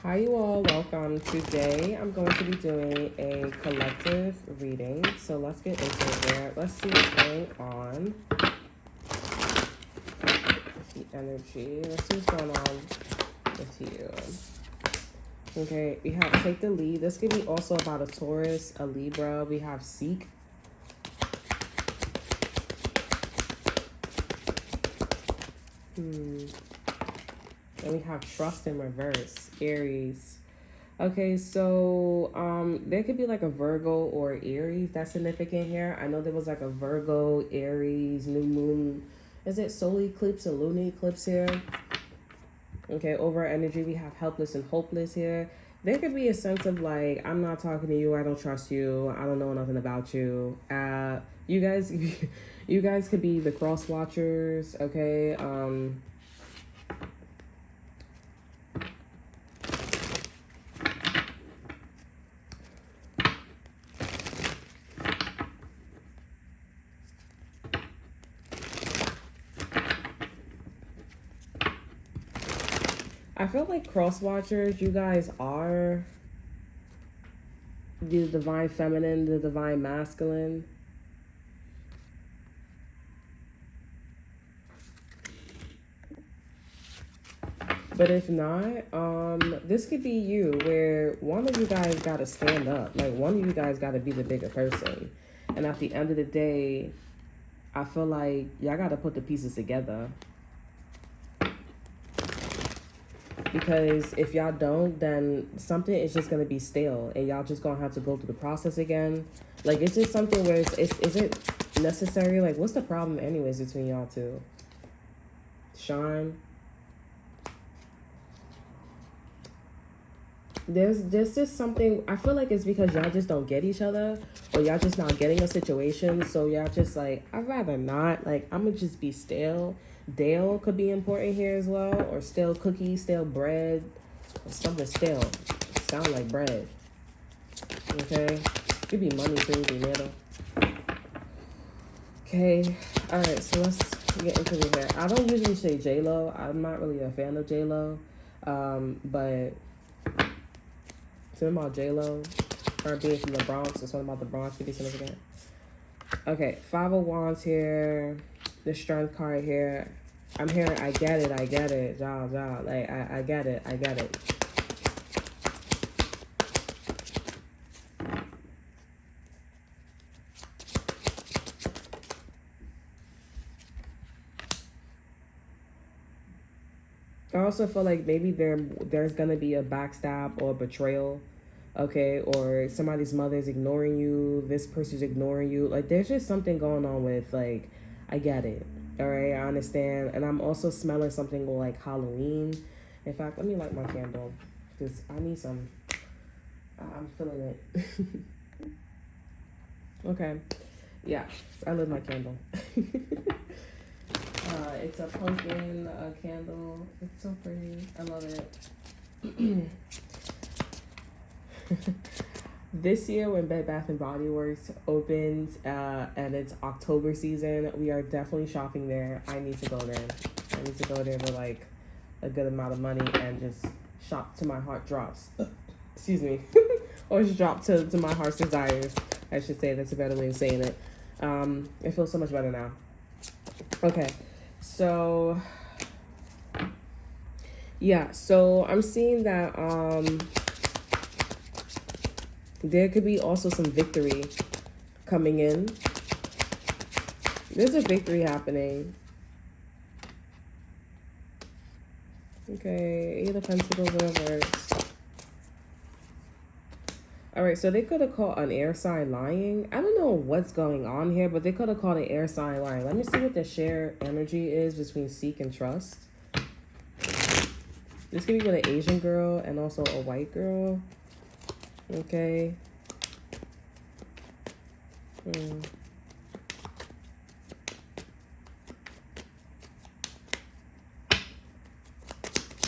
Hi, you all. Welcome. Today, I'm going to be doing a collective reading. So let's get into it there. Let's see what's going on with the energy. Let's see what's going on with you. Okay, we have take the lead. This could be also about a Taurus, a Libra. We have seek. And we have trust in reverse, Aries. Okay, so there could be like a Virgo or Aries that's significant here. I know there was like a Virgo, Aries, new moon. Is it solar eclipse and lunar eclipse here? Okay, over energy, we have helpless and hopeless here. There could be a sense of like, I'm not talking to you, I don't trust you, I don't know nothing about you. You guys, you guys could be the cross watchers, okay? I feel like cross watchers, you guys are the divine feminine, the divine masculine. But if not, this could be you where one of you guys gotta stand up. Like one of you guys gotta be the bigger person. And at the end of the day, I feel like y'all gotta put the pieces together. Because if y'all don't, then something is just gonna be stale and y'all just gonna have to go through the process again. Like it's just something where is it necessary? Like what's the problem anyways between y'all two? Sean. There's just something, I feel like it's because y'all just don't get each other, or y'all just not getting a situation, so y'all just like, I'd rather not, like, I'm gonna just be stale. Dale could be important here as well, or stale cookies, stale bread, or something stale. Sound like bread. Okay? Could be money too, dinero. Okay, alright, so let's get into it here. I don't usually say J-Lo. I'm not really a fan of J-Lo, but something about J-Lo, her being from the Bronx, or something about the Bronx could be significant. Okay, Five of Wands here, the Strength card here. I'm hearing, I get it, ja. Like, I get it. I also feel like maybe there's gonna be a backstab or betrayal, okay, or somebody's mother is ignoring you, this person's ignoring you. Like there's just something going on with like, I get it, all right, I understand, and I'm also smelling something like Halloween. In fact, let me light my candle because I need some. I'm feeling it. Okay, yeah, I lit my candle. It's a pumpkin candle. It's so pretty. I love it. This year, when Bed Bath and Body Works opens and it's October season, we are definitely shopping there. I need to go there. I need to go there for like a good amount of money and just shop to my heart drops. Excuse me. Or just drop to my heart's desires. I should say that's a better way of saying it. It feels so much better now. Okay. So yeah, so I'm seeing that there could be also some victory coming in. There's a victory happening. Okay, Eight of Pentacles in reverse. All right, so they could have called an air sign lying. I don't know what's going on here, but they could have called an air sign lying. Let me see what the share energy is between seek and trust. This could be with an Asian girl and also a white girl. Okay.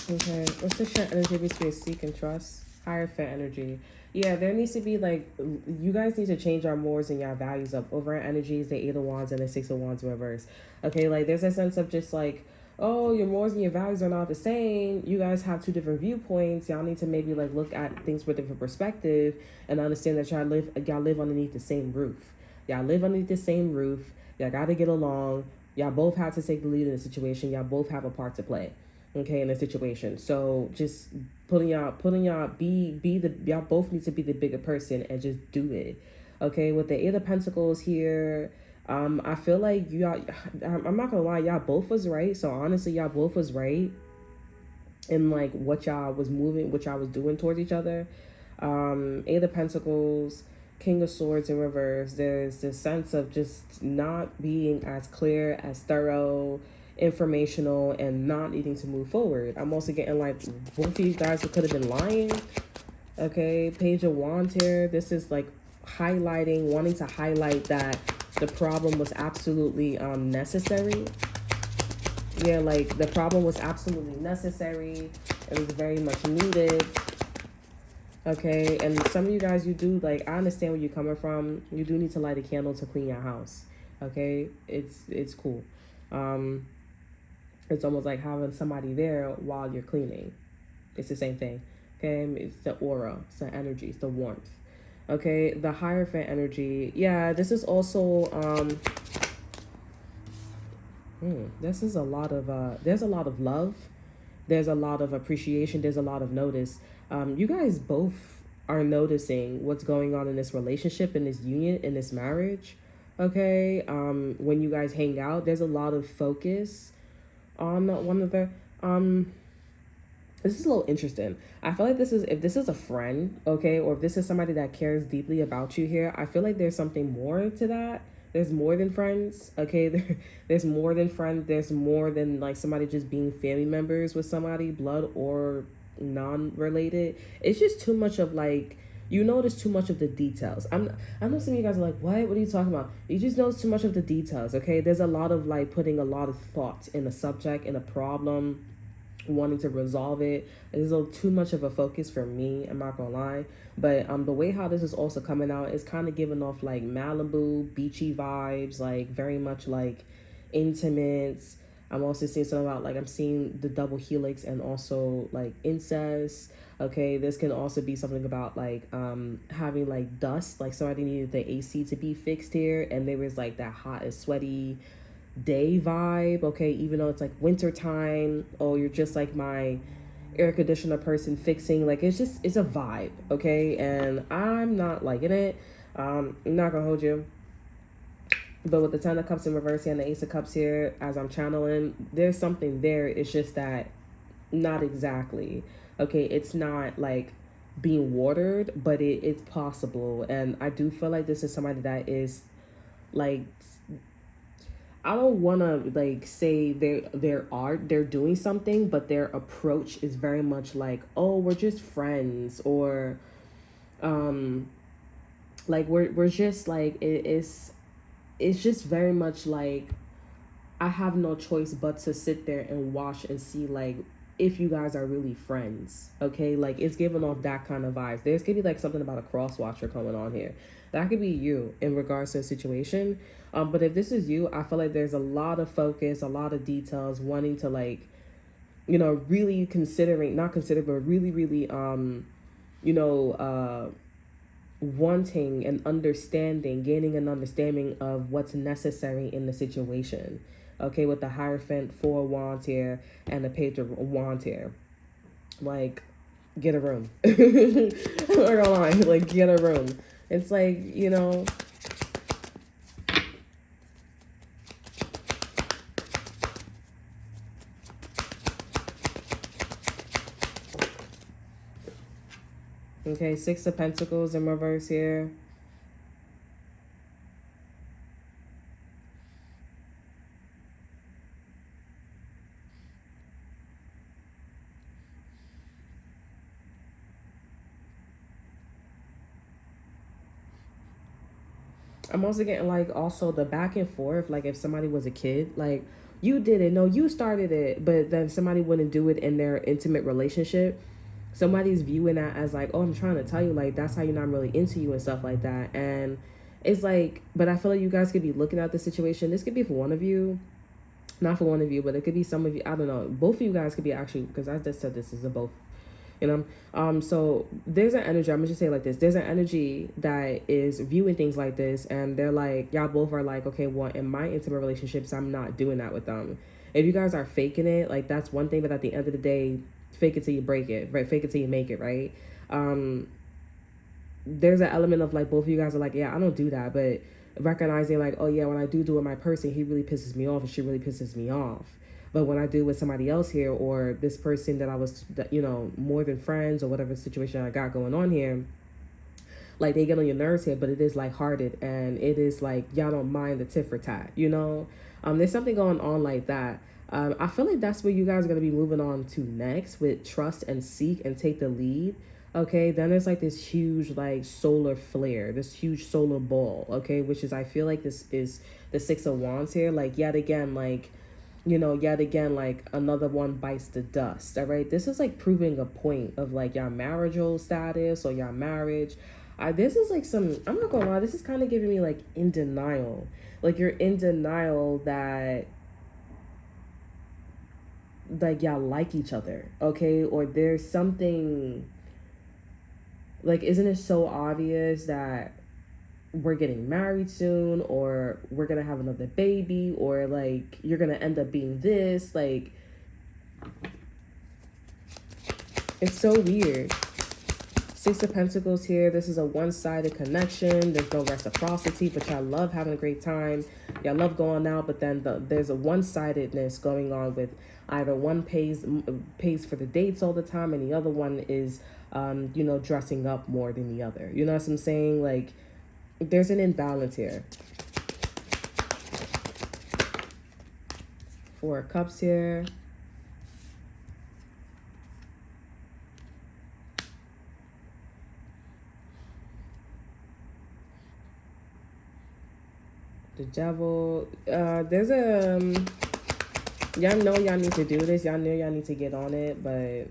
Okay, what's the share energy between seek and trust? Higher fit energy. Yeah, there needs to be like, you guys need to change our mores and your values up. Over energies, the Eight of Wands and the Six of Wands reverse. Okay, like there's a sense of just like, oh, your morals and your values are not the same. You guys have two different viewpoints. Y'all need to maybe like look at things with a different perspective and understand that y'all live underneath the same roof. Y'all live underneath the same roof. Y'all gotta get along. Y'all both have to take the lead in the situation. Y'all both have a part to play, okay, in the situation. So just y'all both need to be the bigger person and just do it. Okay, with the Eight of Pentacles here, I feel like I'm not gonna lie, y'all both was right. So honestly, y'all both was right in like what y'all was doing towards each other. Eight of Pentacles, King of Swords in reverse. There's this sense of just not being as clear, as thorough, informational, and not needing to move forward. I'm also getting like both of you guys could have been lying. Okay, Page of Wands here. This is like wanting to highlight that the problem was absolutely necessary. Yeah, like the problem was absolutely necessary. It was very much needed. Okay, and some of you guys, you do, like, I understand where you're coming from. You do need to light a candle to clean your house. Okay, it's cool. It's almost like having somebody there while you're cleaning. It's the same thing. Okay, it's the aura, it's the energy, it's the warmth. Okay, the Hierophant energy. Yeah, this is also this is a lot of there's a lot of love, there's a lot of appreciation, there's a lot of notice. You guys both are noticing what's going on in this relationship, in this union, in this marriage. Okay, when you guys hang out, there's a lot of focus on one of the this is a little interesting. I feel like if this is a friend, okay, or if this is somebody that cares deeply about you here, I feel like there's something more to that. There's more than friends, okay? There's more than friends. There's more than like somebody just being family members with somebody, blood or non-related. It's just too much of like, you notice too much of the details. I know some of you guys are like, what are you talking about? You just notice too much of the details, okay? There's a lot of like putting a lot of thought in a subject, in a problem, wanting to resolve it. It's a little too much of a focus for me, I'm not gonna lie. But the way how this is also coming out is kind of giving off like Malibu beachy vibes, like very much like intimate. I'm also seeing something about like I'm seeing the double helix and also like incest. Okay, this can also be something about like having like dust, like somebody needed the AC to be fixed here and there was like that hot and sweaty day vibe. Okay, even though it's like winter time, oh, you're just like my air conditioner person fixing, like it's a vibe. Okay, and I'm not liking it. I'm not gonna hold you, but with the Ten of Cups in reverse and the Ace of Cups here as I'm channeling, there's something there. It's just that not exactly. Okay, it's not like being watered, but it's possible. And I do feel like this is somebody that is like, I don't want to like say they're doing something, but their approach is very much like, oh, we're just friends, or like we're just like it's just very much like I have no choice but to sit there and watch and see like if you guys are really friends. Okay, like it's giving off that kind of vibes. There's gonna be like something about a cross watcher coming on here. That could be you in regards to a situation. But if this is you, I feel like there's a lot of focus, a lot of details, wanting to like, you know, really considering, not consider, but really, really, you know, wanting and understanding, gaining an understanding of what's necessary in the situation. Okay, with the Hierophant, Four of Wands here, and the Page of Wands here. Like, get a room. I'm not gonna lie, like, get a room. It's like, you know, okay, Six of Pentacles in reverse here. I'm also getting like also the back and forth, like if somebody was a kid, like you did it, no, you started it, but then somebody wouldn't do it in their intimate relationship. Somebody's viewing that as like, oh, I'm trying to tell you, like that's how you're not really into you and stuff like that. And it's like, but I feel like you guys could be looking at the situation. This could be for one of you. Not for one of you, but it could be some of you. I don't know. Both of you guys could be actually, because I just said this is a both. You know, so there's an energy. I'm gonna just say it like this. There's an energy that is viewing things like this, and they're like, y'all both are like, okay, well, in my intimate relationships, I'm not doing that with them. If you guys are faking it, like that's one thing. But at the end of the day, fake it till you break it, right? Fake it till you make it, right? There's an element of like both of you guys are like, yeah, I don't do that, but recognizing like, oh yeah, when I do with my person, he really pisses me off, and she really pisses me off. But when I do with somebody else here, or this person that I was, you know, more than friends or whatever situation I got going on here, like they get on your nerves here, but it is lighthearted, and it is like y'all don't mind the tit for tat, you know. There's something going on like that. I feel like that's where you guys are gonna be moving on to next with trust and seek and take the lead. Okay, then there's like this huge like solar flare, this huge solar ball. Okay, which is I feel like this is the Six of Wands here. Like yet again, like you know, yet again, like another one bites the dust. All right, this is like proving a point of like your marital status or your marriage. This is like some, I'm not gonna lie, this is kind of giving me like in denial. Like you're in denial that like y'all like each other, okay? Or there's something like, isn't it so obvious that we're getting married soon, or we're gonna have another baby, or like you're gonna end up being this, like it's so weird. Six of Pentacles here. This is a one-sided connection. There's no reciprocity, but y'all love having a great time. Y'all love going out, but then there's a one-sidedness going on with either one pays for the dates all the time, and the other one is, you know, dressing up more than the other. You know what I'm saying? Like, there's an imbalance here. Four of Cups here. The Devil. There's a y'all know y'all need to do this. Y'all know y'all need to get on it, but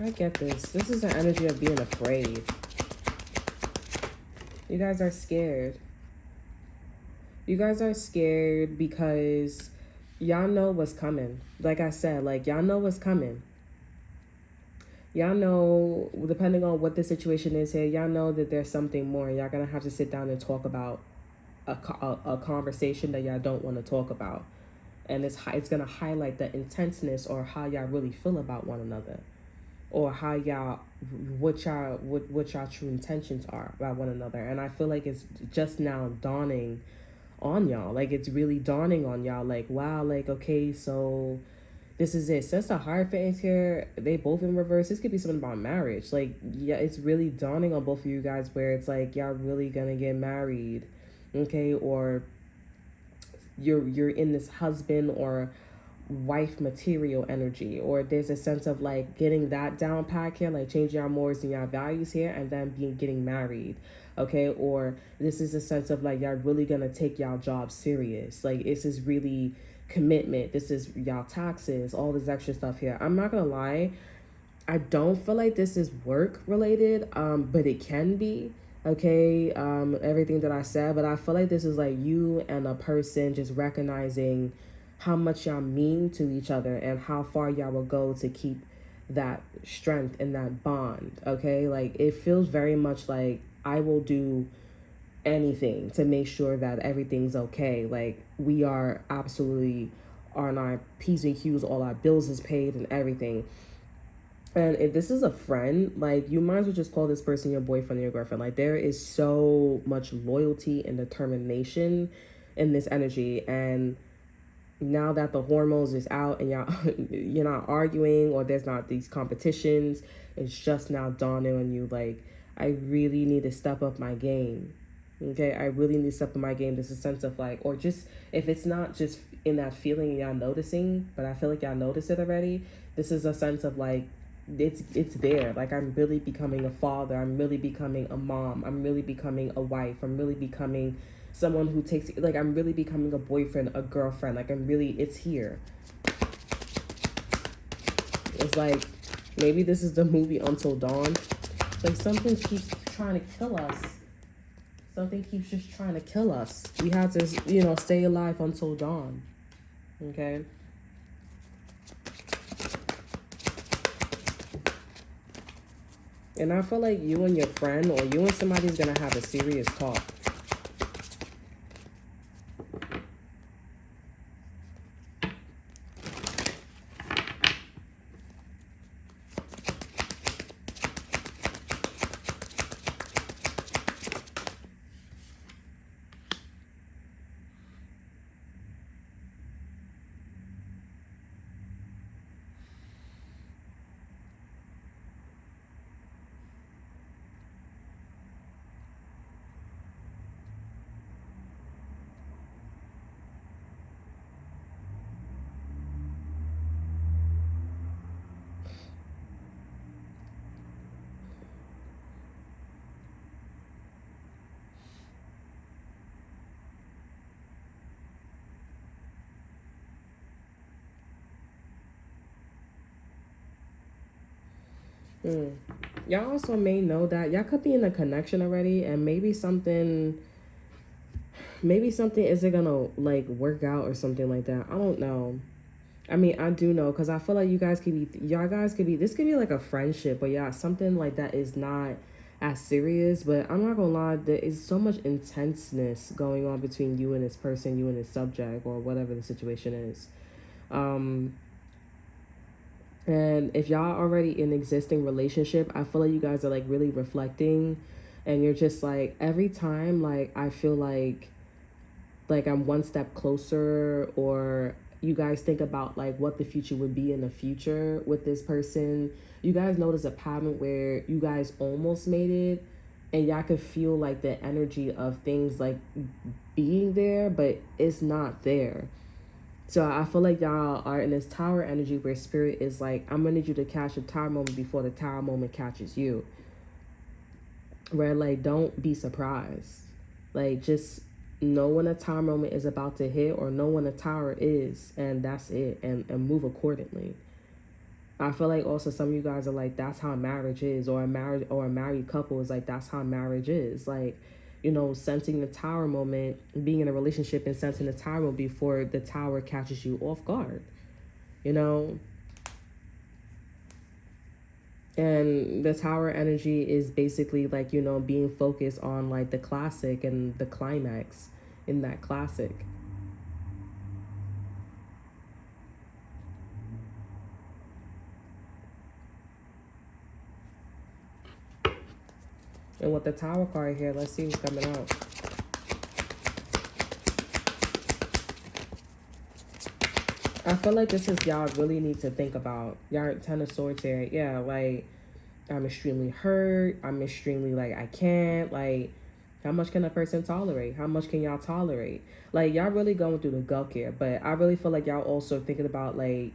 I get this. This is an energy of being afraid. You guys are scared. You guys are scared because y'all know what's coming. Like I said, like y'all know what's coming. Y'all know, depending on what the situation is here, y'all know that there's something more. Y'all gonna have to sit down and talk about a conversation that y'all don't want to talk about. And it's gonna highlight the intenseness or how y'all really feel about one another. Or how y'all, what y'all true intentions are about one another. And I feel like it's just now dawning on y'all. Like it's really dawning on y'all. Like, wow, like, okay, so this is it. Since the Hierophant is here, they both in reverse. This could be something about marriage. Like, yeah, it's really dawning on both of you guys where it's like y'all really gonna get married, okay? Or you're in this husband or wife material energy, or there's a sense of like getting that down pack here, like changing your morals and your values here, and then getting married, okay? Or this is a sense of like y'all really gonna take y'all job serious. Like this is really commitment. This is y'all taxes, all this extra stuff here. I'm not gonna lie, I don't feel like this is work related, but it can be, okay? Everything that I said, but I feel like this is like you and a person just recognizing how much y'all mean to each other and how far y'all will go to keep that strength and that bond, okay? Like it feels very much like I will do anything to make sure that everything's okay. Like we are absolutely on our P's and Q's, all our bills is paid and everything. And if this is a friend, like you might as well just call this person your boyfriend or your girlfriend. Like there is so much loyalty and determination in this energy. And now that the hormones is out and y'all you're not arguing or there's not these competitions, it's just now dawning on you like I really need to step up my game. Okay, I really need to step up my game. There's a sense of like, or just if it's not just in that feeling y'all noticing, but I feel like y'all noticed it already. This is a sense of like it's there. Like I'm really becoming a father. I'm really becoming a mom. I'm really becoming a wife. I'm really becoming someone who takes, like I'm really becoming a boyfriend, a girlfriend. Like it's here. It's like maybe this is the movie Until Dawn. Like something keeps trying to kill us. Something keeps just trying to kill us. We have to, you know, stay alive until dawn. Okay? And I feel like you and your friend or you and somebody's gonna have a serious talk. Y'all also may know that y'all could be in a connection already, and maybe something isn't gonna like work out or something like that. I don't know. I mean, I do know because I feel like y'all guys could be, this could be like a friendship, but yeah, something like that is not as serious. But I'm not gonna lie, there is so much intenseness going on between you and this person, you and this subject, or whatever the situation is. And if y'all already in existing relationship, I feel like you guys are like really reflecting, and you're just like, every time, like, I feel like I'm one step closer, or you guys think about like what the future would be in the future with this person. You guys notice a pattern where you guys almost made it, and y'all can feel like the energy of things like being there, but it's not there. So I feel like y'all are in this tower energy where spirit is like, I'm gonna need you to catch the tower moment before the tower moment catches you. Where like, don't be surprised. Like, just know when a tower moment is about to hit, or know when a tower is, and that's it, and move accordingly. I feel like also some of you guys are like, that's how marriage is, or a married couple is like, that's how marriage is. Like, you know, sensing the tower moment, being in a relationship and sensing the tower moment before the tower catches you off guard, you know? And the tower energy is basically like, you know, being focused on like the classic and the climax in that classic. And with the tower card here, let's see who's coming out. I feel like this is y'all really need to think about. Y'all 10 of swords here. Yeah, like, I'm extremely hurt. I'm extremely like, I can't. Like, how much can a person tolerate? How much can y'all tolerate? Like, y'all really going through the gulk here. But I really feel like y'all also thinking about like,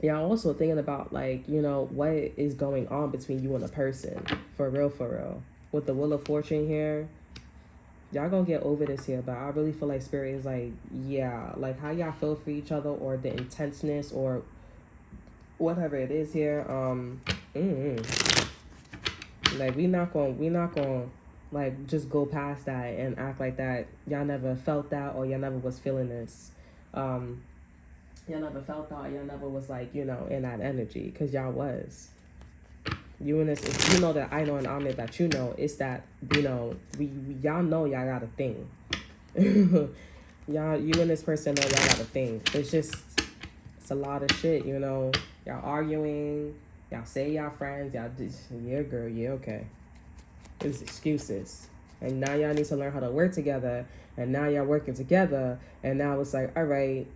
you know, what is going on between you and a person. For real, for real. With the Wheel of Fortune here, y'all gonna get over this here, but I really feel like spirit is like, yeah, like how y'all feel for each other, or the intenseness, or whatever it is here. Like, we not gonna like just go past that and act like that y'all never felt that, or y'all never was feeling this. Y'all never felt that, or y'all never was like, you know, in that energy, because y'all was. You and this, if you know that I know, and I'm that you know, it's that, you know, we y'all know y'all got a thing. Y'all, you and this person know y'all got a thing. It's a lot of shit, you know. Y'all arguing, y'all say y'all friends, y'all just, yeah, girl, yeah, okay. It's excuses. And now y'all need to learn how to work together, and now y'all working together, and now it's like, all right,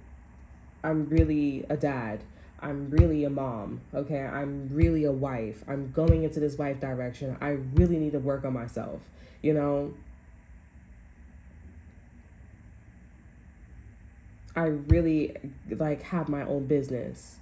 I'm really a dad. I'm really a mom, okay? I'm really a wife. I'm going into this wife direction. I really need to work on myself, you know? I really, like, have my own business.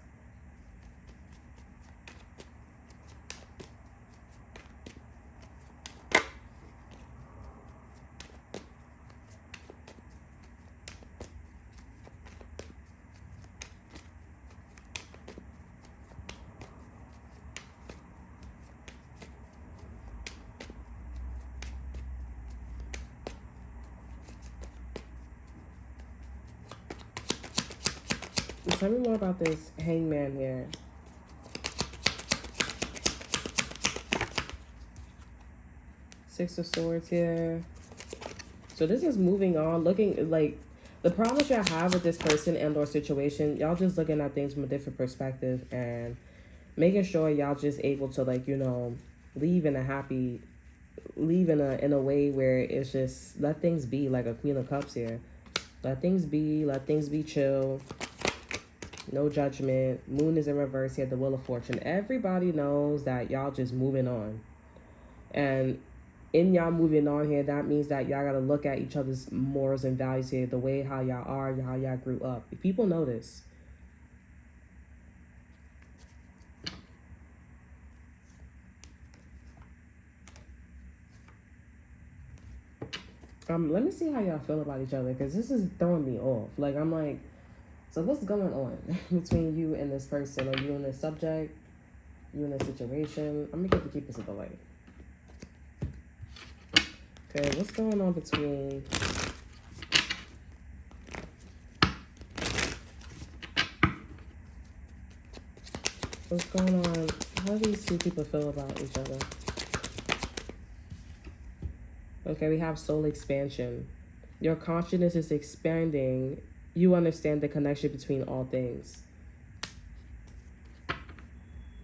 tell me more about this hangman here. Six of Swords here. So this is moving on, looking like the problems y'all have with this person and or situation, y'all just looking at things from a different perspective and making sure y'all just able to, like, you know, leave in a happy, leave in a way where it's just let things be, like a Queen of Cups here. Let things be chill. No judgment. Moon is in reverse here, the Wheel of Fortune. Everybody knows that y'all just moving on. And in y'all moving on here, that means that y'all gotta look at each other's morals and values here, the way how y'all are, how y'all grew up. People know this. Let me see how y'all feel about each other, because this is throwing me off. Like, I'm like, so what's going on between you and this person? Are you in this subject? You in a situation? I'm gonna keep this at the light. Okay, what's going on between what's going on? How do these two people feel about each other? Okay, we have soul expansion. Your consciousness is expanding. You understand the connection between all things.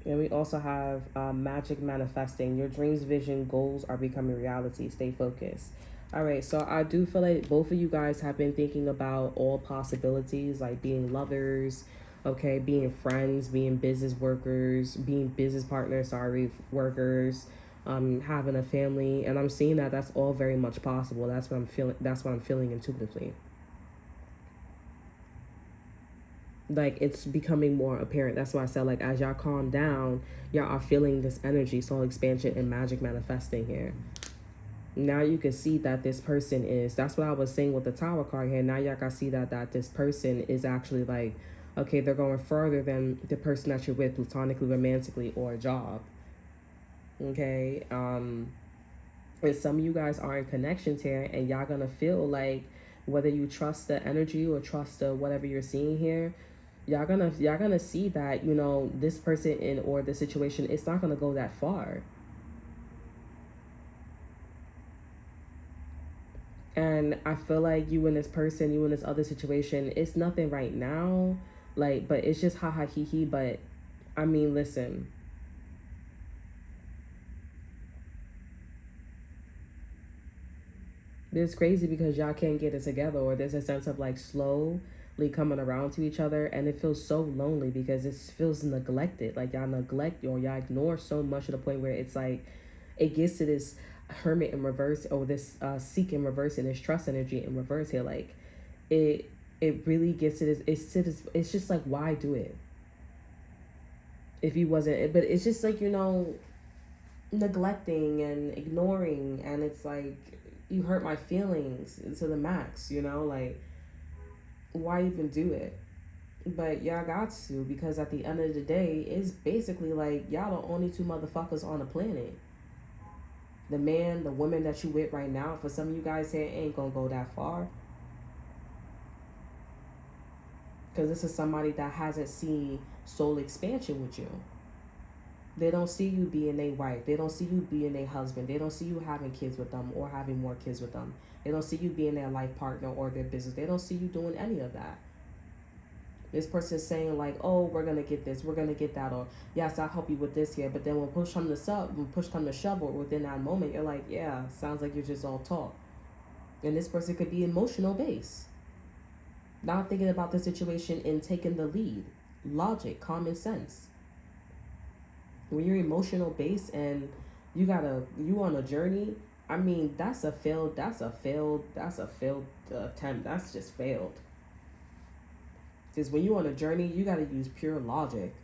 And we also have magic manifesting. Your dreams, vision, goals are becoming reality. Stay focused. All right, so I do feel like both of you guys have been thinking about all possibilities, like being lovers, okay, being friends, being business workers, being business partners, workers, having a family. And I'm seeing that that's all very much possible. That's what I'm feeling. That's what I'm feeling intuitively. Like, it's becoming more apparent. That's why I said, like, as y'all calm down, y'all are feeling this energy, soul expansion, and magic manifesting here. Now you can see that this person is, that's what I was saying with the Tower card here. Now y'all can see that this person is actually like, okay, they're going further than the person that you're with platonically, romantically, or a job. Okay. And some of you guys are in connections here, and y'all gonna feel like, whether you trust the energy or trust the whatever you're seeing here, y'all gonna see that, you know, this person in or the situation, it's not gonna go that far. And I feel like you and this person, you and this other situation, it's nothing right now, like, but it's just ha ha he he. But I mean, listen, it's crazy because y'all can't get it together, or there's a sense of like slowly coming around to each other, and it feels so lonely because it feels neglected. Like, y'all neglect or y'all ignore so much to the point where it's like it gets to this hermit in reverse, or this seek in reverse, and this trust energy in reverse here. Like, it really gets to this. It's just like, why do it if you wasn't? But it's just like, you know, neglecting and ignoring, and it's like, you hurt my feelings to the max, you know, like, why even do it? But y'all got to, because at the end of the day, it's basically like y'all the only two motherfuckers on the planet. The man, the woman that you with right now, for some of you guys here, ain't gonna go that far. Because this is somebody that hasn't seen soul expansion with you. They don't see you being their wife. They don't see you being their husband. They don't see you having kids with them or having more kids with them. They don't see you being their life partner or their business. They don't see you doing any of that. This person's saying like, oh, we're going to get this, we're going to get that, or yes, I'll help you with this here. But then when push come to shove, or within that moment, you're like, yeah, sounds like you're just all talk. And this person could be emotional based. Not thinking about the situation and taking the lead. Logic, common sense. When you're emotional based and you on a journey, I mean, that's a failed attempt. That's just failed. Because when you're on a journey, you got to use pure logic.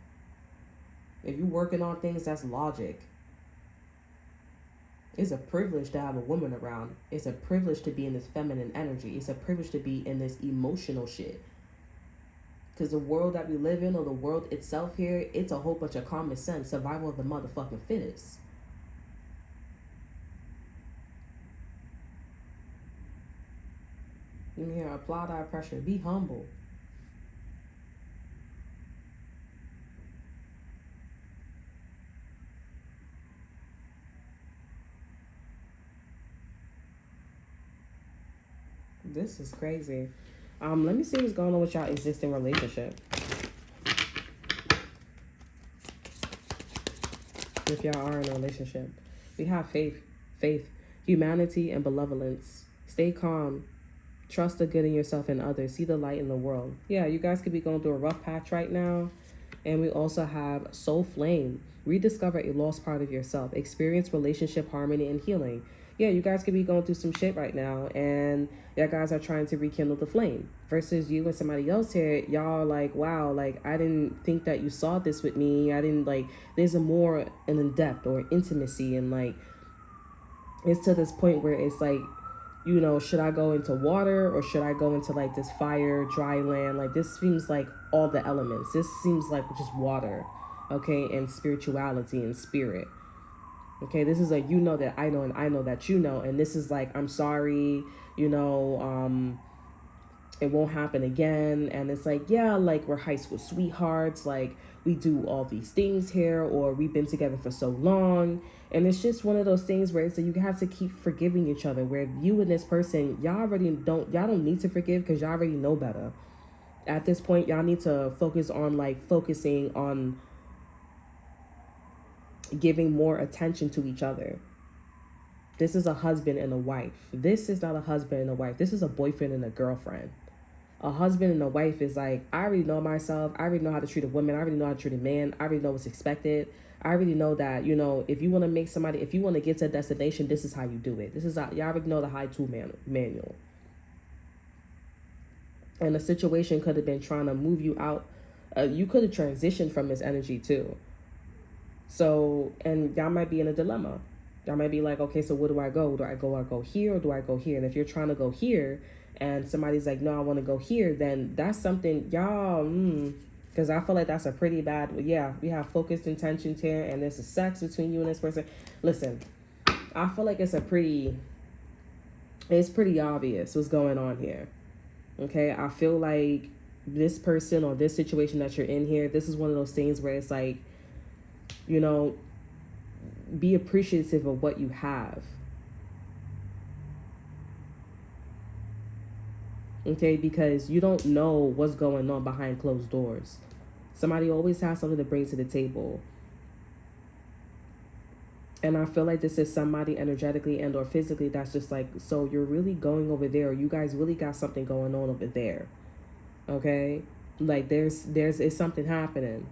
If you're working on things, that's logic. It's a privilege to have a woman around. It's a privilege to be in this feminine energy. It's a privilege to be in this emotional shit. Because the world that we live in, or the world itself here, it's a whole bunch of common sense. Survival of the motherfucking fittest. You hear, apply that pressure. Be humble. This is crazy. Let me see what's going on with y'all existing relationship. If y'all are in a relationship, we have faith, humanity, and benevolence. Stay calm. Trust the good in yourself and others. See the light in the world. Yeah, you guys could be going through a rough patch right now. And we also have soul flame. Rediscover a lost part of yourself. Experience relationship harmony and healing. Yeah, you guys could be going through some shit right now, and you guys are trying to rekindle the flame. Versus you and somebody else here, y'all like, wow, like I didn't think that you saw this with me. I didn't like. There's a more an in depth or intimacy, and like it's to this point where it's like, you know, should I go into water or should I go into like this fire, dry land? Like this seems like all the elements. This seems like just water, okay, and spirituality and spirit. Okay, this is a you know that I know and I know that you know, and this is like I'm sorry, you know, it won't happen again. And it's like, yeah, like we're high school sweethearts, like we do all these things here, or we've been together for so long. And it's just one of those things where it's like you have to keep forgiving each other, where you and this person, y'all don't need to forgive because y'all already know better. At this point, y'all need to focusing on giving more attention to each other. This is a husband and a wife. This is not a husband and a wife. This is a boyfriend and a girlfriend. A husband and a wife is like, I already know myself. I already know how to treat a woman. I already know how to treat a man. I already know what's expected. I already know that, you know, if you want to get to a destination, this is how you do it. Y'all already know the how-to manual. And the situation could have been trying to move you out. You could have transitioned from this energy too. So, and y'all might be in a dilemma. Y'all might be like, okay, so where do I go? Do I go here, or do I go here? And if you're trying to go here and somebody's like, no, I want to go here, then that's something y'all, because I feel like that's a pretty bad, yeah, we have focused intentions here and there's a sex between you and this person. Listen, I feel like it's pretty obvious what's going on here. Okay, I feel like this person or this situation that you're in here, this is one of those things where it's like, you know, be appreciative of what you have. Okay, because you don't know what's going on behind closed doors. Somebody always has something to bring to the table. And I feel like this is somebody energetically and or physically that's just like, so you're really going over there, or you guys really got something going on over there. Okay? Like there's something happening.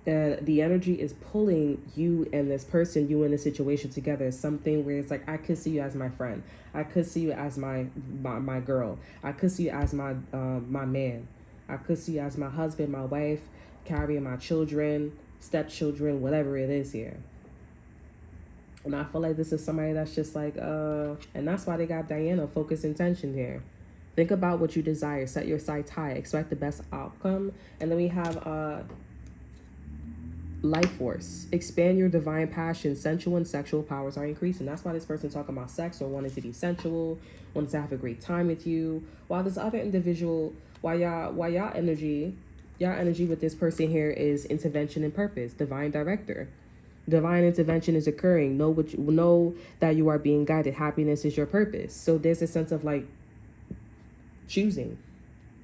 And the energy is pulling you and this person, you in this situation together. Something where it's like, I could see you as my friend. I could see you as my girl. I could see you as my man. I could see you as my husband, my wife, carrying my children, stepchildren, whatever it is here. And I feel like this is somebody that's just like, and that's why they got Diana, focus intention here. Think about what you desire. Set your sights high. Expect the best outcome. And then we have life force. Expand your divine passion. Sensual and sexual powers are increasing. That's why this person talking about sex or wanting to be sensual, wanting to have a great time with you. While this other individual, while y'all energy with this person here is intervention and purpose, divine director. Divine intervention is occurring. Know that you are being guided. Happiness is your purpose. So there's a sense of like choosing.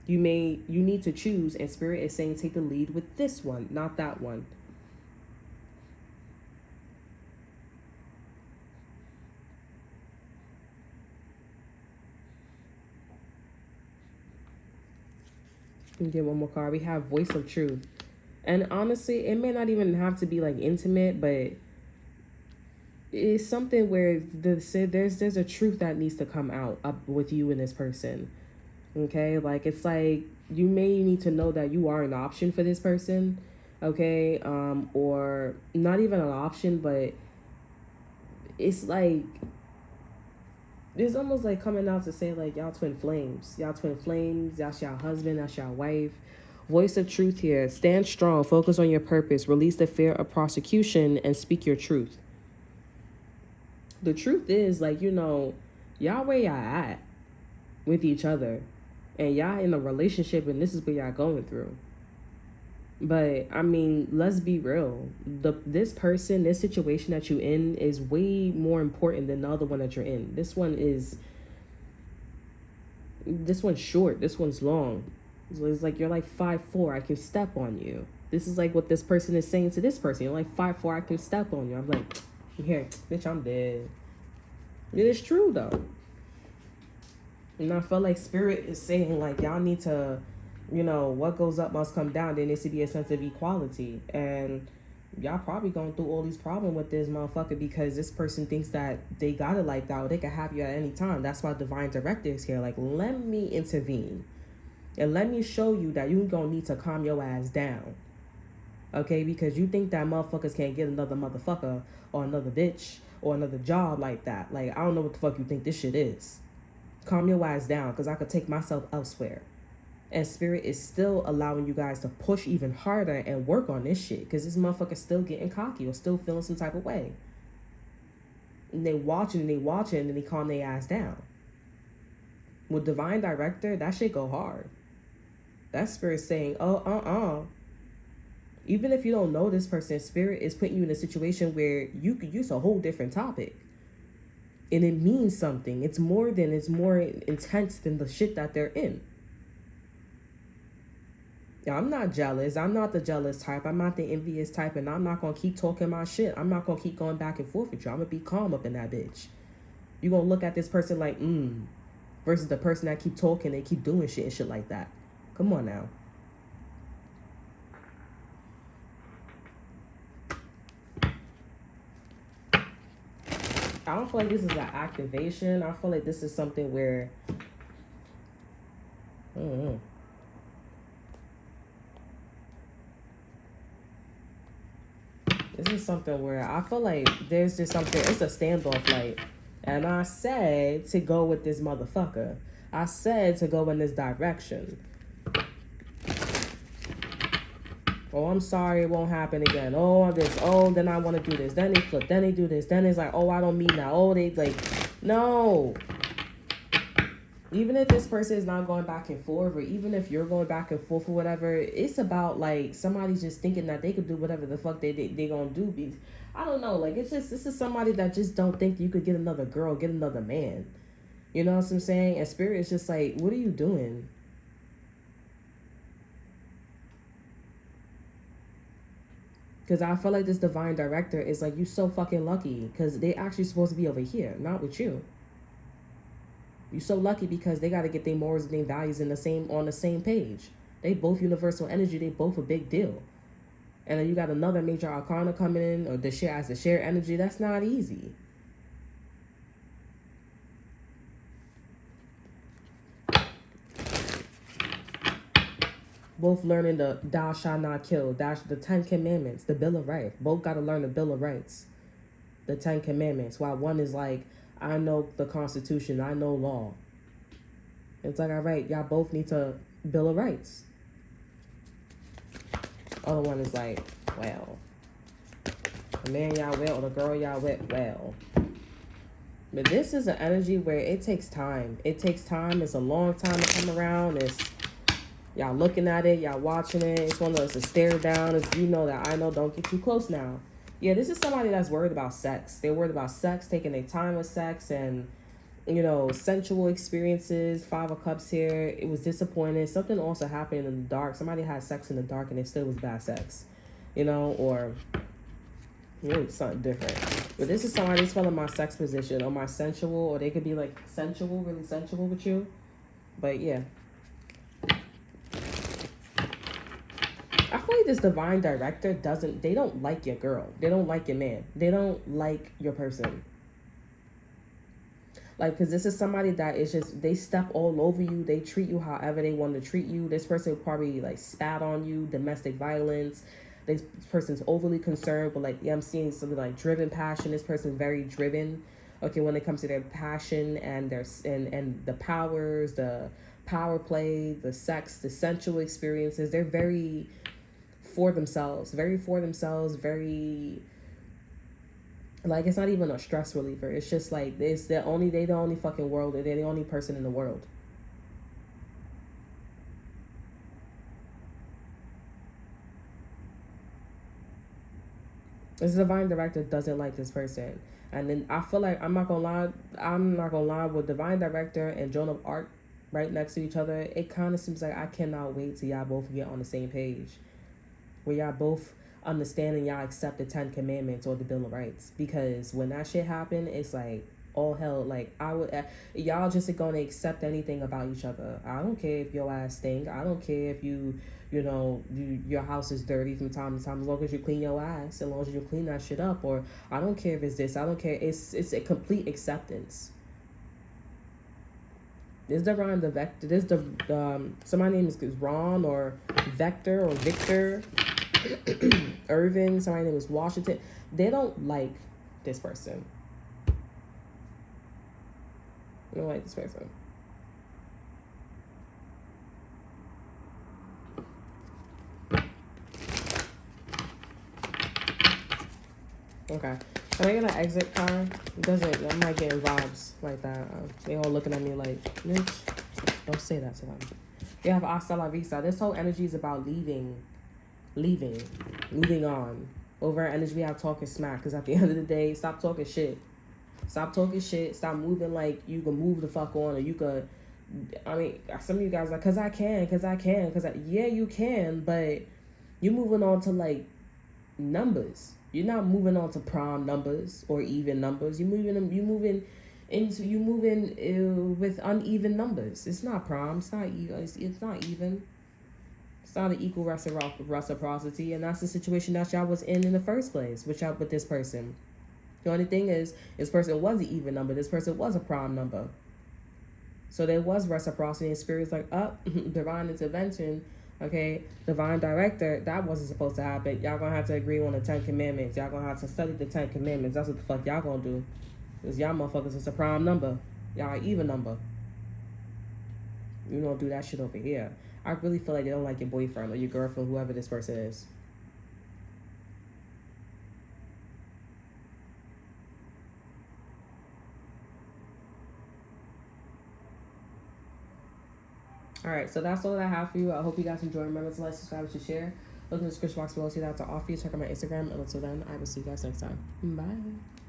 You need to choose, and spirit is saying take the lead with this one, not that one. And get one more card. We have voice of truth. And honestly, it may not even have to be like intimate, but it's something where there's a truth that needs to come out up with you and this person. Okay, like it's like you may need to know that you are an option for this person. Okay, or not even an option, but it's like it's almost like coming out to say like y'all twin flames, that's y'all husband, that's y'all wife. Voice of truth here. Stand strong, focus on your purpose, release the fear of prosecution, and speak your truth. The truth is, like, you know, y'all where y'all at with each other, and y'all in a relationship, and this is what y'all going through. But I mean, let's be real. This situation that you in is way more important than the other one that you're in. This one is This one's short. This one's long. So it's like you're like 5'4". I can step on you. This is like what this person is saying to this person. You're like 5'4". I can step on you. I'm like, here, bitch, I'm dead. It is true though. And I feel like spirit is saying like y'all need to, what goes up must come down. There needs to be a sense of equality. And y'all probably going through all these problems with this motherfucker because this person thinks that they got it like that or they can have you at any time. That's why divine director is here. Like, let me intervene. And let me show you that you gonna need to calm your ass down. Okay? Because you think that motherfuckers can't get another motherfucker or another bitch or another job like that. Like, I don't know what the fuck you think this shit is. Calm your ass down because I could take myself elsewhere. And spirit is still allowing you guys to push even harder and work on this shit because this motherfucker's still getting cocky or still feeling some type of way. And they watching and then they calm their ass down. With divine director, that shit go hard. That spirit saying, even if you don't know this person, spirit is putting you in a situation where you could use a whole different topic. And it means something. It's more intense than the shit that they're in. Yeah, I'm not jealous. I'm not the jealous type. I'm not the envious type. And I'm not going to keep talking my shit. I'm not going to keep going back and forth with you. I'm going to be calm up in that bitch. You're going to look at this person like, versus the person that keep talking, they keep doing shit and shit like that. Come on now. I don't feel like this is an activation. I feel like this is something where... This is something where I feel like there's just something, it's a standoff like, and I said to go with this motherfucker. I said to go in this direction. Oh, I'm sorry, it won't happen again. Oh, then I want to do this. Then they flip, then they do this. Then it's like, oh, I don't mean that. Oh, they like, no. Even if this person is not going back and forth, or even if you're going back and forth or whatever, it's about like somebody's just thinking that they could do whatever the fuck they gonna do. I don't know, like this is somebody that just don't think you could get another girl, get another man. You know what I'm saying? And spirit is just like, what are you doing? Because I feel like this divine director is like, you so fucking lucky because they actually supposed to be over here, not with you. You're so lucky because they got to get their morals and their values on the same page. They both universal energy. They both a big deal. And then you got another major arcana coming in, or the share energy. That's not easy. Both learning the thou shalt not kill, the 10 commandments, the Bill of Rights. Both got to learn the Bill of Rights, the 10 commandments. While one is like, I know the Constitution, I know law. It's like, all right, y'all both need to Bill of Rights. Other one is like, well, the man y'all with or the girl y'all with, well. But this is an energy where it takes time. It takes time. It's a long time to come around. It's y'all looking at it, y'all watching it. It's one of those to stare down. It's, you know that I know, don't get too close now. Yeah, this is somebody that's worried about sex. They're worried about sex, taking their time with sex, and, sensual experiences. 5 of Cups here. It was disappointing. Something also happened in the dark. Somebody had sex in the dark and it still was bad sex. Or something different. But this is somebody's feeling my sex position or my sensual, or they could be like sensual, really sensual with you. But yeah. I feel like this divine director they don't like your girl. They don't like your man. They don't like your person. Like, because this is somebody that is just, they step all over you. They treat you however they want to treat you. This person probably like spat on you, domestic violence. This person's overly concerned, but like, yeah, I'm seeing something like driven passion. This person's very driven. Okay, when it comes to their passion and and the powers, the power play, the sex, the sensual experiences, they're very for themselves, very like, it's not even a stress reliever. It's just like, they the only fucking world. They're the only person in the world. This divine director doesn't like this person. And then I feel like, I'm not gonna lie with divine director and Joan of Arc right next to each other, it kind of seems like I cannot wait till y'all both get on the same page, where y'all both understand and y'all accept the 10 Commandments or the Bill of Rights. Because when that shit happened, it's like all hell. Like y'all just gonna accept anything about each other. I don't care if your ass stink. I don't care if your house is dirty from time to time. As long as you clean your ass, as long as you clean that shit up. Or I don't care if it's this. I don't care. It's a complete acceptance. This the Ron the Vector. This the somebody's name is Ron or Vector or Victor. Irvin. Somebody's name is Washington. They don't like this person. I don't like this person. Okay. Can I get an exit card? It doesn't. I'm not getting vibes like that. They all looking at me like, bitch, don't say that to them. You have hasta la vista. This whole energy is about leaving, moving on. Over energy, we have talking smack. Because at the end of the day, stop talking shit. Stop talking shit. Stop moving like you can move the fuck on, or you could. I mean, some of you guys are like, cause I can. Yeah, you can, but you're moving on to like numbers. You're not moving on to prime numbers or even numbers. You're moving with uneven numbers. It's not prime. It's not even. It's not even. It's not an equal reciprocity, and that's the situation that y'all was in the first place with this person. The only thing is, this person was an even number. This person was a prime number. So there was reciprocity, and spirit's like, divine intervention, okay, divine director, that wasn't supposed to happen. Y'all gonna have to agree on the 10 Commandments. Y'all gonna have to study the 10 Commandments. That's what the fuck y'all gonna do. Because y'all motherfuckers is a prime number. Y'all an even number. You don't do that shit over here. I really feel like they don't like your boyfriend or your girlfriend, whoever this person is. Alright, so that's all that I have for you. I hope you guys enjoy. Remember to like, subscribe, and share. Look in the description box below to see that to offer you. Check out my Instagram. And until then, I will see you guys next time. Bye.